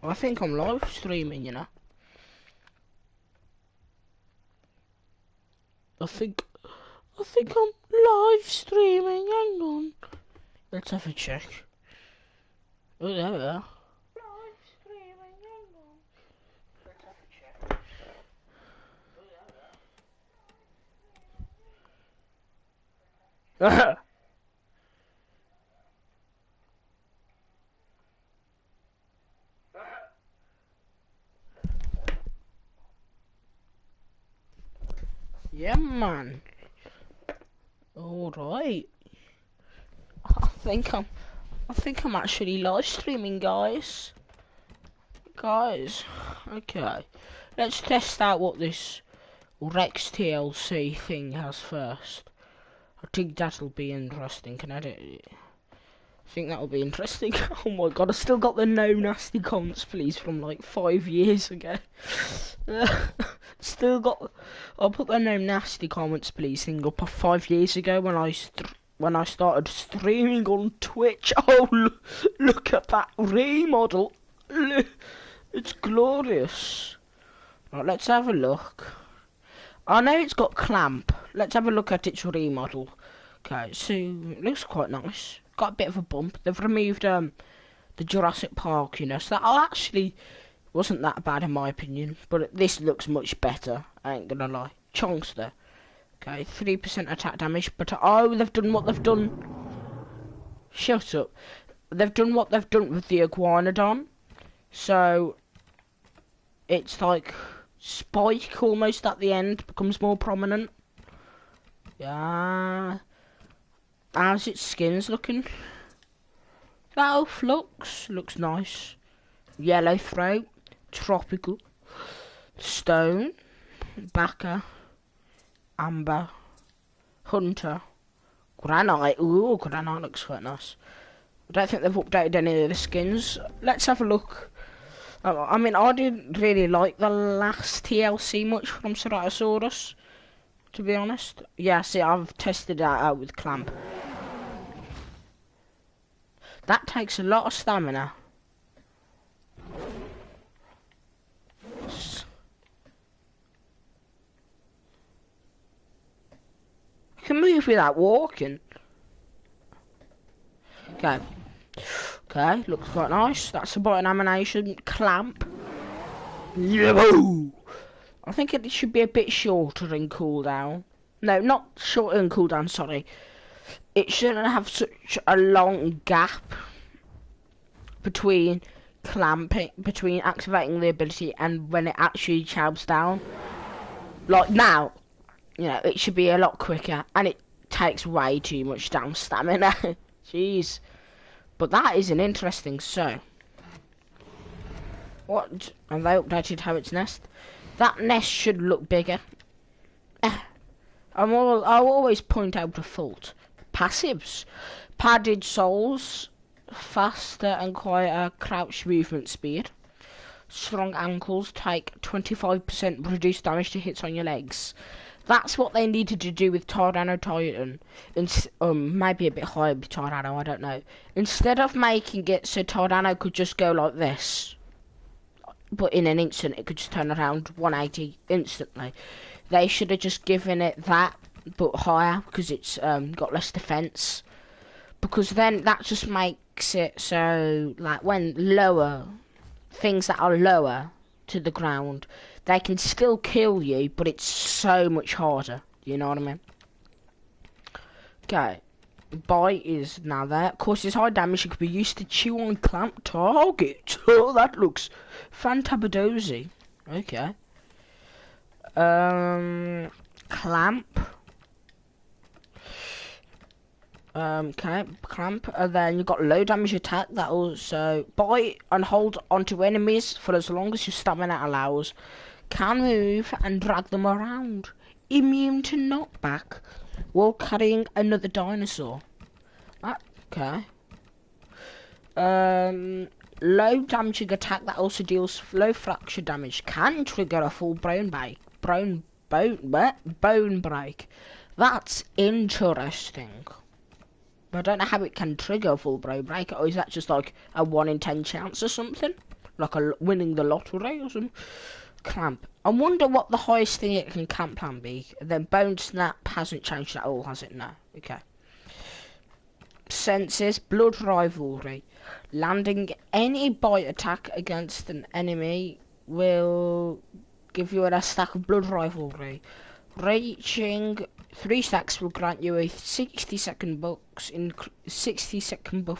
I think I'm live streaming, you know. I think I'm live streaming. Hang on. Let's have a check. Oh, there we are. Live streaming. Hang on. Let's have a check. Oh, there we are. Yeah, man. All right. I think I'm actually live streaming, guys. Okay. Let's test out what this Rex TLC thing has first. I think that'll be interesting. Can I edit it? I think that'll be interesting. Oh my god, I still got the no nasty comments please from like 5 years ago. Still got. I'll put the no nasty comments please thing up 5 years ago when I started streaming on Twitch. Oh, look at that remodel. It's glorious. Right, let's have a look. I know it's got clamp. Let's have a look at its remodel. Okay, so it looks quite nice. Got a bit of a bump. They've removed the Jurassic Park, you know, so that actually wasn't that bad in my opinion. But this looks much better. I ain't gonna lie. Chunks there. Okay, 3% attack damage. But oh, they've done what they've done. Shut up. They've done what they've done with the Iguanodon. So it's like Spike almost at the end becomes more prominent. Yeah. How's its skins looking? That looks nice. Yellow throat, tropical, stone, backer, amber, hunter, granite. Ooh, granite looks quite nice. I don't think they've updated any of the skins. Let's have a look. I mean, I didn't really like the last TLC much from Ceratosaurus, to be honest. Yeah, see, I've tested that out with clamp. That takes a lot of stamina. I can move without walking. Okay, looks quite nice. That's a button animation. Clamp. Yaboo! I think it should be a bit shorter in cooldown. No, not shorter in cooldown, sorry. It shouldn't have such a long gap between activating the ability and when it actually chows down. Like now, you know, it should be a lot quicker, and it takes way too much damn stamina. Jeez. But that is an interesting what? And they updated how its nest. That nest should look bigger. I'll always point out a fault. Passives. Padded soles. Faster and quieter crouch movement speed. Strong ankles take 25% reduced damage to hits on your legs. That's what they needed to do with Tyranotitan. Maybe a bit higher with Tyrano, I don't know. Instead of making it so Tyrano could just go like this, but in an instant it could just turn around 180 instantly. They should have just given it that, but higher, because it's got less defense. Because then that just makes it so, like, when things that are lower to the ground, they can still kill you, but it's so much harder. You know what I mean? Okay. Bite is now there. Causes high damage. It could be used to chew on clamp target. Oh, that looks fantabadozy. Okay. Clamp. Okay, clamp, and then you've got low damage attack that also bite and hold onto enemies for as long as your stamina allows. Can move and drag them around. Immune to knockback while carrying another dinosaur. Okay. Low damaging attack that also deals low fracture damage. Can trigger a full bone break. That's interesting. But I don't know how it can trigger a full bone break, or is that just like a 1 in 10 chance or something? like winning the lottery or some clamp. I wonder what the highest thing it can camp plan be. And then bone snap hasn't changed at all, has it? No. Okay. Senses, blood rivalry. Landing any bite attack against an enemy will give you a stack of blood rivalry. Reaching 3 stacks will grant you a 60-second buff,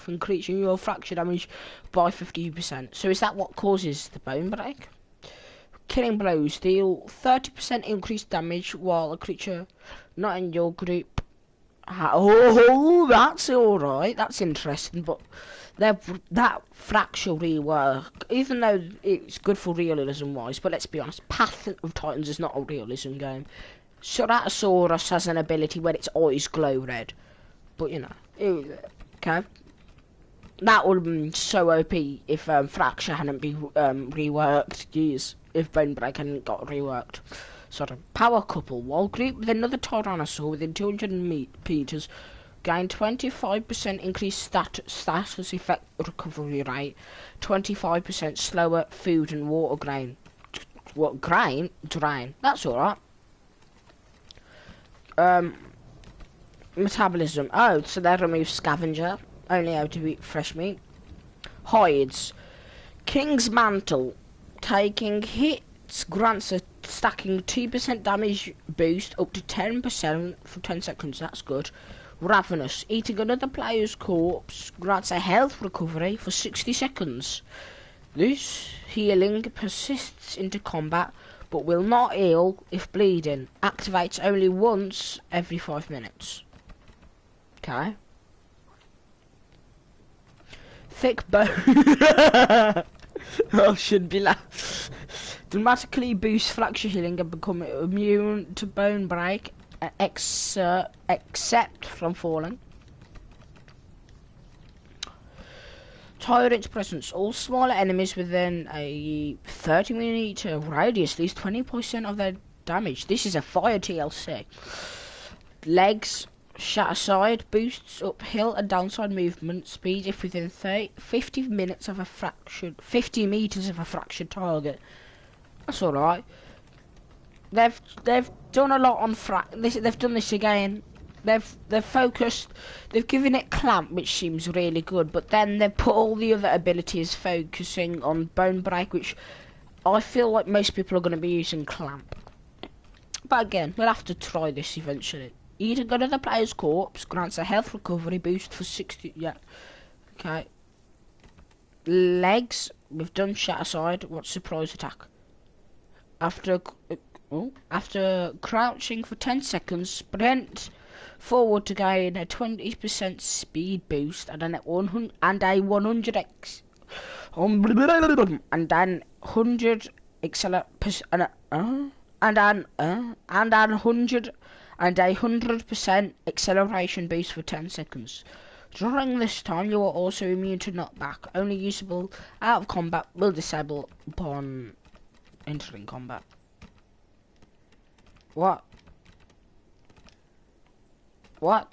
increasing your fracture damage by 50%. So is that what causes the bone break? Killing blows deal 30% increased damage while a creature not in your group. Oh, that's alright. That's interesting, but that fracture rework, even though it's good for realism wise, but let's be honest, Path of Titans is not a realism game. Ceratosaurus has an ability where its eyes glow red, but you know, okay. That would have been so OP if fracture hadn't been reworked. Jeez, if Bone Break hadn't got reworked. Sort of power couple. While grouped with another Tyrannosaur within 200 meters, gain 25% increased status effect recovery rate, 25% slower food and water drain. What grain? Drain. That's alright. Metabolism. Oh, so they remove scavenger. Only able to eat fresh meat. Hides. King's Mantle. Taking hits grants a stacking 2% damage boost up to 10% for 10 seconds. That's good. Ravenous. Eating another player's corpse grants a health recovery for 60 seconds. This healing persists into combat, but will not heal if bleeding. Activates only once every 5 minutes. Okay. Thick bone. I should be laughing. Dramatically boost fracture healing and become immune to bone break, except from falling. Tyrant's presence. All smaller enemies within a 30-meter radius lose 20% of their damage. This is a fire TLC. Legs. Shatter side boosts uphill and downside movement speed if within 50 meters of a fractured target. That's all right. They've done a lot on they've done this again. They've focused. They've given it clamp, which seems really good, but then they put all the other abilities focusing on bone break, which I feel like most people are going to be using clamp. But again, we'll have to try this eventually. Eating another player's corpse grants a health recovery boost for 60. Yeah. Okay. Legs. We've done shatter side. What's surprise attack? After crouching for 10 seconds, sprint forward to gain a 20% speed boost and a 100 and a 100 100% acceleration boost for 10 seconds. During this time, you are also immune to knockback. Only usable out of combat. Will disable upon entering combat. What? What?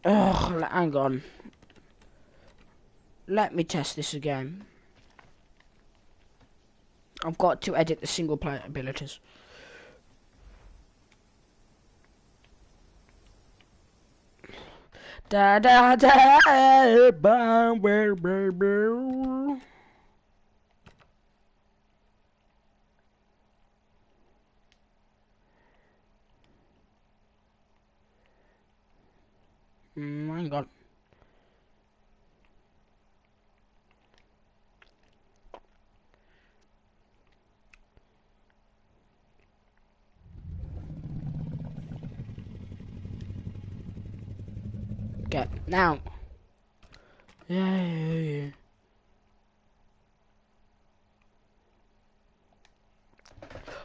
Ugh, hang on. Let me test this again. I've got to edit the single player abilities. Da da da ba ba ba ba. Hang on. Okay, now. Yeah.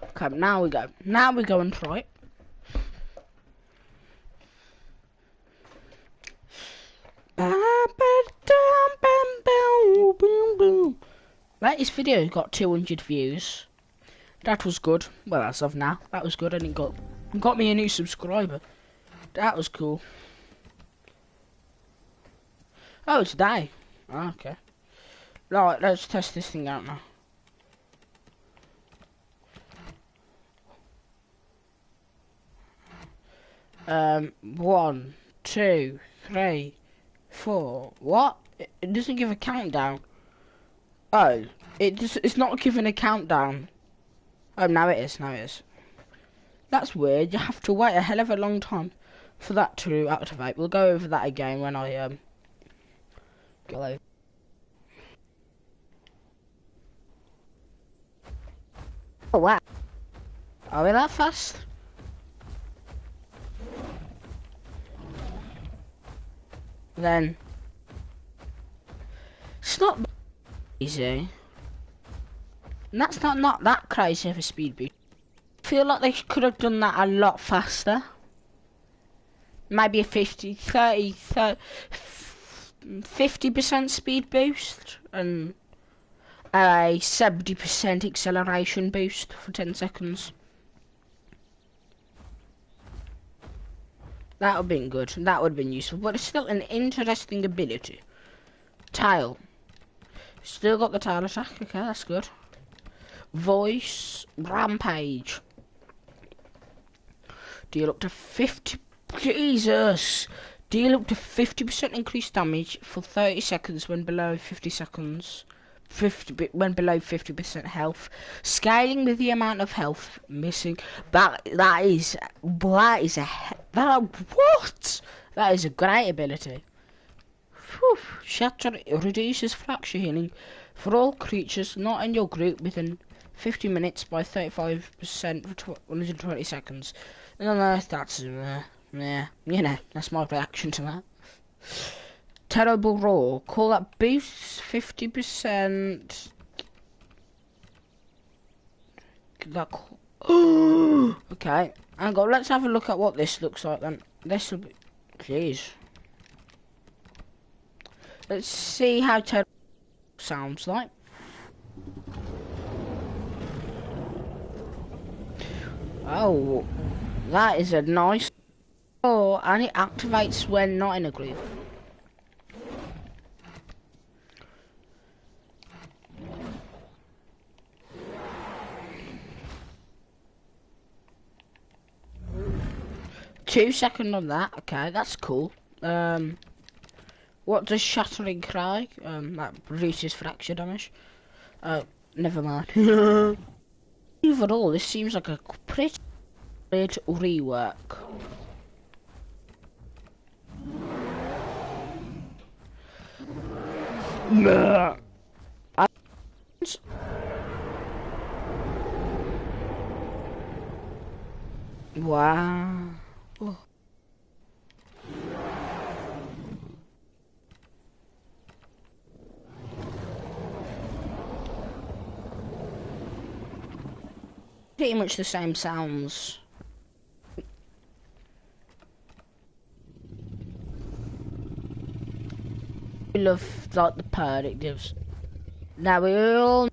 Okay, now we go. Now we go and try it. Latest video got 200 views. That was good. Well, as of now, that was good, and it got me a new subscriber. That was cool. Oh, it's day. Oh, okay. Right, let's test this thing out now. 1, 2, 3, 4. What? It doesn't give a countdown. Oh, it's not giving a countdown. Oh, now it is. Now it is. That's weird. You have to wait a hell of a long time for that to activate. We'll go over that again when I go over. Oh wow. Are we that fast? Then it's not easy. And that's not that crazy of a speed boost. I feel like they could have done that a lot faster. Maybe a 50% speed boost and a 70% acceleration boost for 10 seconds. That would have been good. That would have been useful. But it's still an interesting ability. Tail. Still got the tail attack. Okay, that's good. Voice. Rampage. Deal up to 50... Jesus! Deal up to 50% increased damage for 30 seconds when below 50 seconds. When below 50% health. Scaling with the amount of health missing. That is a great ability. Whew. Shatter reduces fracture healing for all creatures not in your group within 50 minutes by 35% for 120 seconds. No, that's yeah, you know, that's my reaction to that. Terrible Roar. Call that boost 50%. That okay. Hang on, let's have a look at what this looks like then. This will be... Jeez. Let's see how terrible sounds like. Oh, that is a nice... Oh, and it activates when not in a group. Two-second on that. Okay, that's cool. What does Shattering Cry? That reduces fracture damage. Oh, never mind. Overall, this seems like a pretty great rework. Wow. Oh. Pretty much the same sounds. I love like the purr it gives. Now we all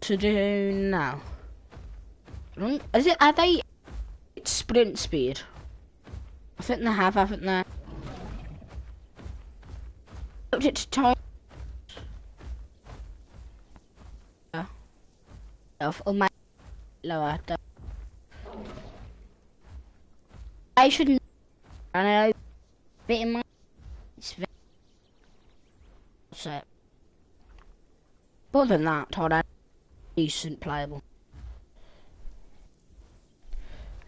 to do now. Are they sprint speed? I think they have, haven't they? Looked at time. Oh my lower. I shouldn't. I know. Bit in my. It's very. So. Other than that, Todd, decent playable.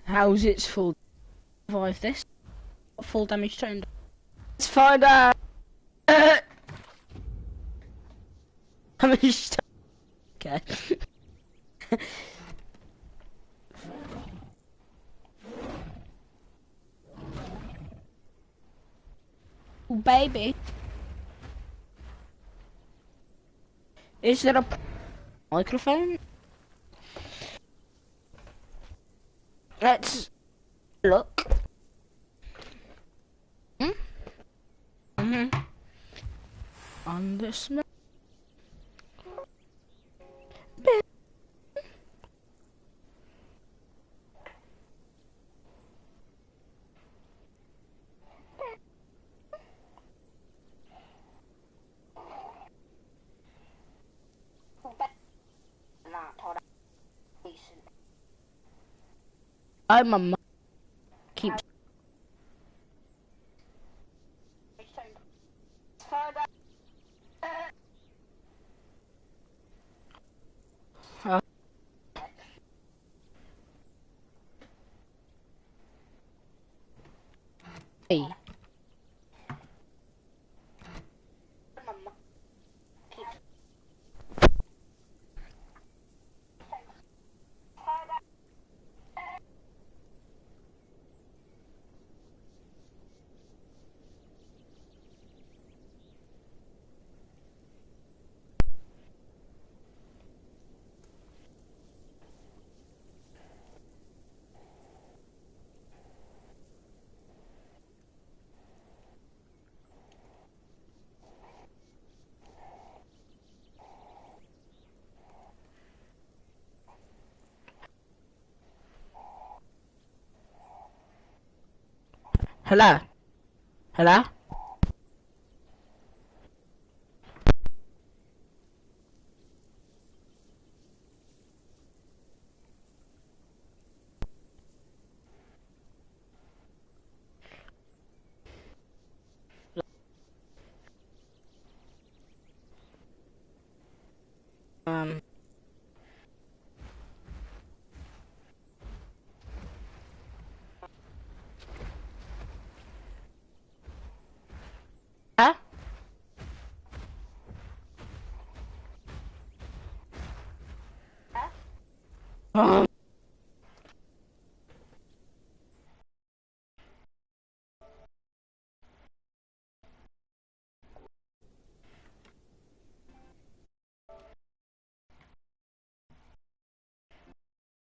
How's its full? Survive this? Full damage turned. Let's find out. How much? Okay. Oh, baby. Is there a microphone? Let's look. On this map. My mum keeps. Hey. Hello? Hello? Um. Huh? Oh.